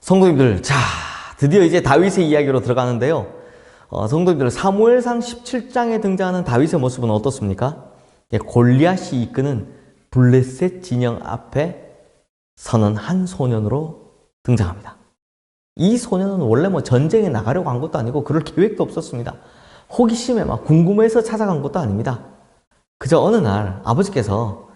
성도님들, 자, 드디어 이제 다윗의 이야기로 들어가는데요. 성도님들, 사무엘상 17장에 등장하는 다윗의 모습은 어떻습니까? 골리앗이 이끄는 블레셋 진영 앞에 서는 한 소년으로 등장합니다. 이 소년은 원래 전쟁에 나가려고 한 것도 아니고 그럴 계획도 없었습니다. 호기심에 막 궁금해서 찾아간 것도 아닙니다. 그저 어느 날 아버지께서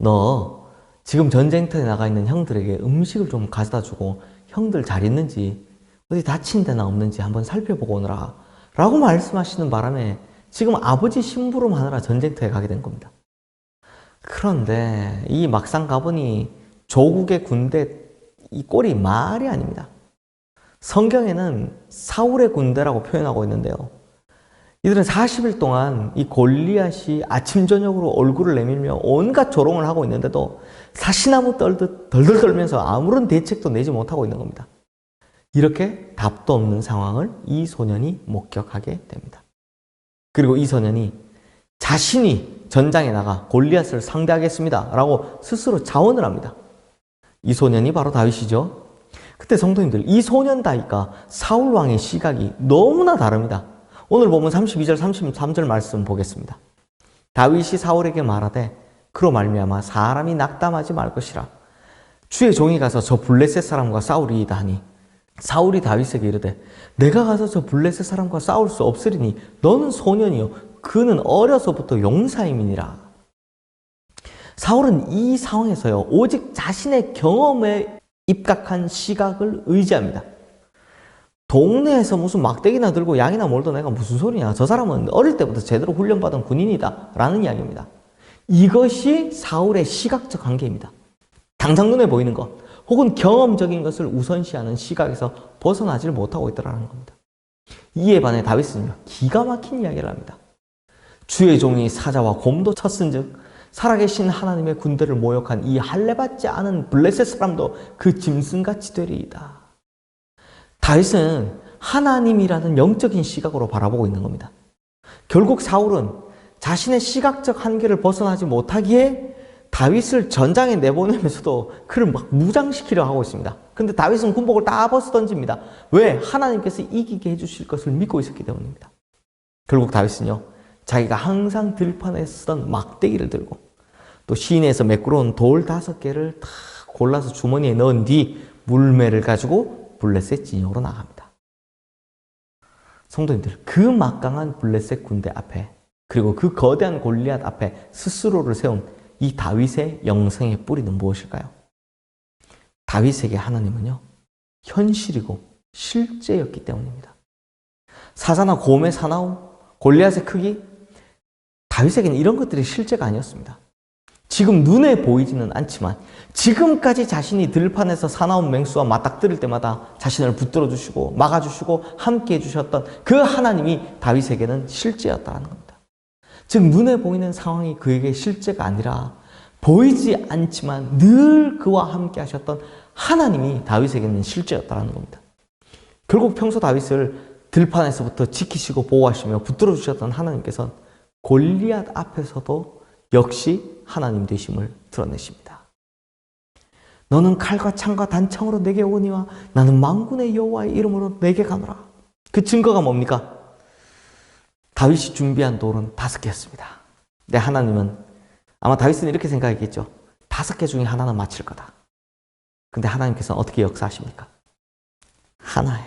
너 지금 전쟁터에 나가 있는 형들에게 음식을 좀 가져다 주고 형들 잘 있는지 어디 다친 데나 없는지 한번 살펴보고 오너라 라고 말씀하시는 바람에 지금 아버지 심부름 하느라 전쟁터에 가게 된 겁니다. 그런데 이 막상 가보니 조국의 군대 이 꼴이 말이 아닙니다. 성경에는 사울의 군대라고 표현하고 있는데요. 이들은 40일 동안 이 골리앗이 아침 저녁으로 얼굴을 내밀며 온갖 조롱을 하고 있는데도 사시나무 떨듯 덜덜 떨면서 아무런 대책도 내지 못하고 있는 겁니다. 이렇게 답도 없는 상황을 이 소년이 목격하게 됩니다. 그리고 이 소년이 자신이 전장에 나가 골리앗을 상대하겠습니다 라고 스스로 자원을 합니다. 이 소년이 바로 다윗이죠. 그때 성도님들, 이 소년 다윗과 사울 왕의 시각이 너무나 다릅니다. 오늘 보면 32절 33절 말씀 보겠습니다. 다윗이 사울에게 말하되 그로 말미암아 사람이 낙담하지 말 것이라. 주의 종이 가서 저 블레셋 사람과 싸우리이다 하니 사울이 다윗에게 이르되 내가 가서 저 블레셋 사람과 싸울 수 없으리니 너는 소년이요 그는 어려서부터 용사임이니라. 사울은 이 상황에서요 오직 자신의 경험에 입각한 시각을 의지합니다. 동네에서 무슨 막대기나 들고 양이나 몰던 애가 무슨 소리냐, 저 사람은 어릴 때부터 제대로 훈련받은 군인이다 라는 이야기입니다. 이것이 사울의 시각적 한계입니다. 당장 눈에 보이는 것 혹은 경험적인 것을 우선시하는 시각에서 벗어나질 못하고 있다는 겁니다. 이에 반해 다윗은요 기가 막힌 이야기를 합니다. 주의 종이 사자와 곰도 쳤은즉 살아계신 하나님의 군대를 모욕한 이 할례받지 않은 블레셋 사람도 그 짐승같이 되리이다. 다윗은 하나님이라는 영적인 시각으로 바라보고 있는 겁니다. 결국 사울은 자신의 시각적 한계를 벗어나지 못하기에 다윗을 전장에 내보내면서도 그를 막 무장시키려 하고 있습니다. 그런데 다윗은 군복을 다 벗어 던집니다. 왜? 하나님께서 이기게 해주실 것을 믿고 있었기 때문입니다. 결국 다윗은요 자기가 항상 들판에 쓰던 막대기를 들고 또 시내에서 매끄러운 돌 5개를 다 골라서 주머니에 넣은 뒤 물매를 가지고 블레셋 진영으로 나갑니다. 성도님들, 그 막강한 블레셋 군대 앞에 그리고 그 거대한 골리앗 앞에 스스로를 세운 이 다윗의 영성의 뿌리는 무엇일까요? 다윗에게 하나님은요 현실이고 실제였기 때문입니다. 사자나 곰의 사나움, 골리앗의 크기, 다윗에게는 이런 것들이 실제가 아니었습니다. 지금 눈에 보이지는 않지만 지금까지 자신이 들판에서 사나운 맹수와 맞닥뜨릴 때마다 자신을 붙들어 주시고 막아주시고 함께 해주셨던 그 하나님이 다윗에게는 실제였다는 겁니다. 즉 눈에 보이는 상황이 그에게 실제가 아니라 보이지 않지만 늘 그와 함께 하셨던 하나님이 다윗에게는 실제였다는 겁니다. 결국 평소 다윗을 들판에서부터 지키시고 보호하시며 붙들어 주셨던 하나님께서는 골리앗 앞에서도 역시 하나님 되심을 드러내십니다. 너는 칼과 창과 단창으로 내게 오니와 나는 만군의 여호와의 이름으로 내게 가노라. 그 증거가 뭡니까? 다윗이 준비한 돌은 5개였습니다. 근데 하나님은 아마 다윗은 이렇게 생각했겠죠. 5개 중에 하나는 맞힐 거다. 근데 하나님께서는 어떻게 역사하십니까? 하나의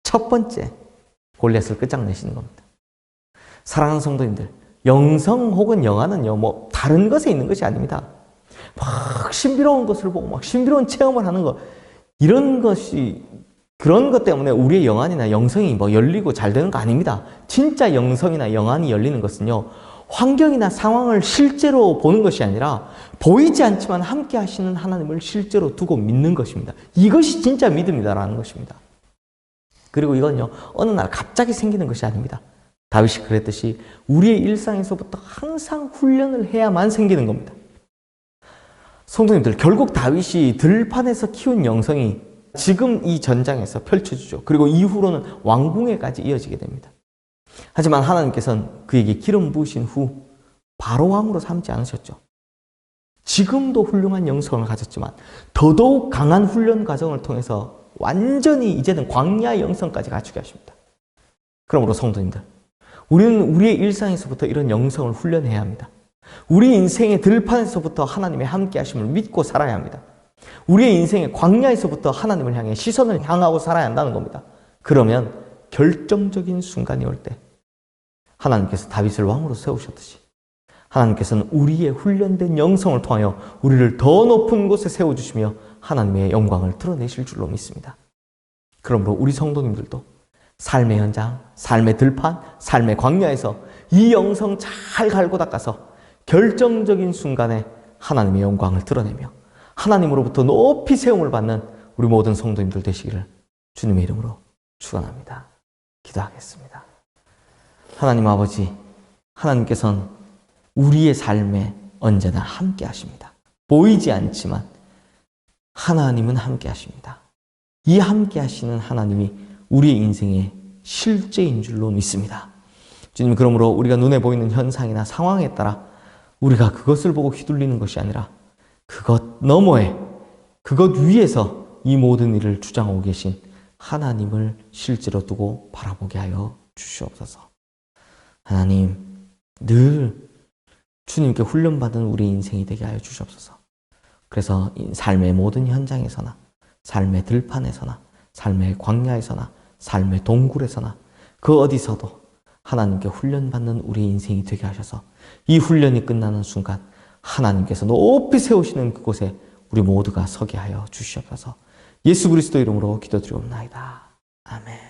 첫 번째 골리앗을 끝장내시는 겁니다. 사랑하는 성도님들, 영성 혹은 영화는요 다른 것에 있는 것이 아닙니다. 막 신비로운 것을 보고 막 신비로운 체험을 하는 것, 이런 것이 그런 것 때문에 우리의 영안이나 영성이 열리고 잘 되는 거 아닙니다. 진짜 영성이나 영안이 열리는 것은요 환경이나 상황을 실제로 보는 것이 아니라 보이지 않지만 함께 하시는 하나님을 실제로 두고 믿는 것입니다. 이것이 진짜 믿음이다라는 것입니다. 그리고 이건요 어느 날 갑자기 생기는 것이 아닙니다. 다윗이 그랬듯이 우리의 일상에서부터 항상 훈련을 해야만 생기는 겁니다. 성도님들, 결국 다윗이 들판에서 키운 영성이 지금 이 전장에서 펼쳐지죠. 그리고 이후로는 왕궁에까지 이어지게 됩니다. 하지만 하나님께서는 그에게 기름 부으신 후 바로 왕으로 삼지 않으셨죠. 지금도 훌륭한 영성을 가졌지만 더더욱 강한 훈련 과정을 통해서 완전히 이제는 광야의 영성까지 갖추게 하십니다. 그러므로 성도님들, 우리는 우리의 일상에서부터 이런 영성을 훈련해야 합니다. 우리 인생의 들판에서부터 하나님의 함께 하심을 믿고 살아야 합니다. 우리의 인생의 광야에서부터 하나님을 향해 시선을 향하고 살아야 한다는 겁니다. 그러면 결정적인 순간이 올 때 하나님께서 다윗을 왕으로 세우셨듯이 하나님께서는 우리의 훈련된 영성을 통하여 우리를 더 높은 곳에 세워주시며 하나님의 영광을 드러내실 줄로 믿습니다. 그러므로 우리 성도님들도 삶의 현장, 삶의 들판, 삶의 광야에서 이 영성 잘 갈고 닦아서 결정적인 순간에 하나님의 영광을 드러내며 하나님으로부터 높이 세움을 받는 우리 모든 성도님들 되시기를 주님의 이름으로 축원합니다. 기도하겠습니다. 하나님 아버지, 하나님께서는 우리의 삶에 언제나 함께 하십니다. 보이지 않지만 하나님은 함께 하십니다. 이 함께 하시는 하나님이 우리의 인생의 실제인 줄로 믿습니다. 주님, 그러므로 우리가 눈에 보이는 현상이나 상황에 따라 우리가 그것을 보고 휘둘리는 것이 아니라 그것 너머에, 그것 위에서 이 모든 일을 주장하고 계신 하나님을 실제로 두고 바라보게 하여 주시옵소서. 하나님, 늘 주님께 훈련받은 우리 인생이 되게 하여 주시옵소서. 그래서 삶의 모든 현장에서나, 삶의 들판에서나, 삶의 광야에서나, 삶의 동굴에서나 그 어디서도 하나님께 훈련받는 우리 인생이 되게 하셔서 이 훈련이 끝나는 순간 하나님께서 높이 세우시는 그곳에 우리 모두가 서게 하여 주시옵소서. 예수 그리스도 이름으로 기도드리옵나이다. 아멘.